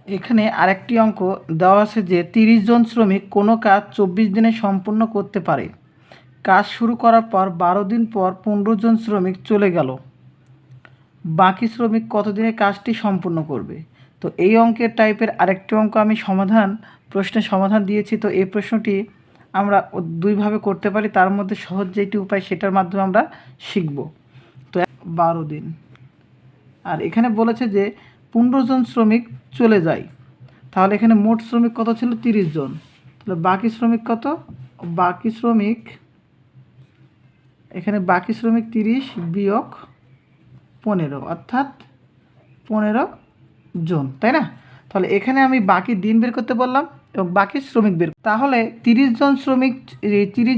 এখানে আরেকটি অঙ্ক দেওয়া আছে যে 30 জন শ্রমিক কোনো কাজ 24 দিনে সম্পূর্ণ করতে পারে। কাজ শুরু করার পর 12 দিন পর 15 জন শ্রমিক চলে গেল, বাকি শ্রমিক কতদিনে কাজটি সম্পূর্ণ করবে? তো এই অঙ্কের টাইপের আরেকটি অঙ্ক আমি প্রশ্নের সমাধান দিয়েছি। তো এই প্রশ্নটি আমরা দুইভাবে করতে পারি, তার মধ্যে সহজ যেটি উপায় সেটার মাধ্যমে আমরা শিখব। তো 12 দিন, আর এখানে বলেছে যে 15 জন শ্রমিক চলে যায়, তাহলে এখানে মোট শ্রমিক কত ছিল? 30 জন। তাহলে বাকি শ্রমিক কত? বাকি শ্রমিক এখানে বাকি শ্রমিক 30 বিয়োগ 15, অর্থাৎ 15 জন, তাই না? তাহলে এখানে আমি বাকি দিন বের করতে বললাম এবং বাকি শ্রমিক বের। তাহলে 30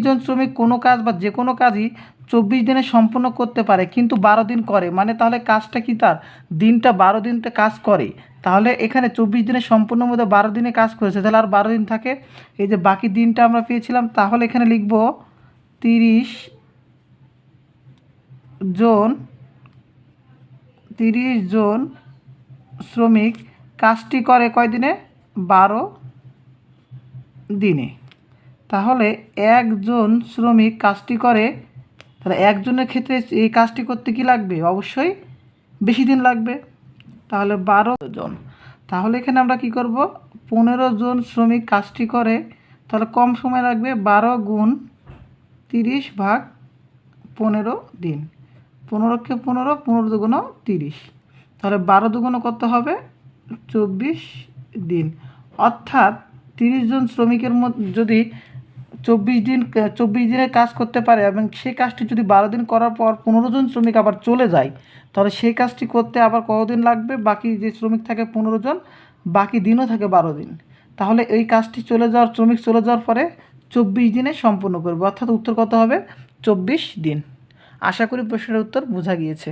জন শ্রমিক কোনো কাজ বা যে কোনো কাজই 24 দিনে সম্পূর্ণ করতে পারে, কিন্তু 12 দিন করে, মানে তাহলে কাজটা কি তার দিনটা 12 দিনটা কাজ করে। তাহলে এখানে 24 দিনে সম্পূর্ণ মধ্যে 12 দিনে কাজ করেছে, তাহলে আর 12 দিন থাকে। এই যে বাকি দিনটা আমরা পেয়েছিলাম, তাহলে এখানে লিখব 30 জন শ্রমিক কাজটি করে কয় দিনে? 12 দিনে। তাহলে একজন শ্রমিক কাজটি করে, তাহলে একজনের ক্ষেত্রে এই কাজটি করতে কি লাগবে? অবশ্যই বেশি দিন লাগবে, তাহলে 12 জন। তাহলে এখানে আমরা কি করব? 15 জন শ্রমিক কাজটি করে, তাহলে কম সময় লাগবে, 12 গুণ 30 ভাগ 15 দিন। 15কে 15, 15 দুগুণ 30, তাহলে 12 দুগুণ কত হবে? 24 দিন। অর্থাৎ 30 জন শ্রমিকের মধ্যে যদি 24 দিনের কাজ করতে পারে এবং সেই কাজটি যদি 12 দিন করার পর 15 জন শ্রমিক আবার চলে যায়, তাহলে সেই কাজটি করতে আবার কতদিন লাগবে? বাকি যে শ্রমিক থাকে 15 জন, বাকি দিনও থাকে 12 দিন। তাহলে এই কাজটি শ্রমিক চলে যাওয়ার পরে 24 দিনে সম্পূর্ণ করবে, অর্থাৎ উত্তর কত হবে? 24 দিন। আশা করি প্রশ্নের উত্তর বোঝা গিয়েছে।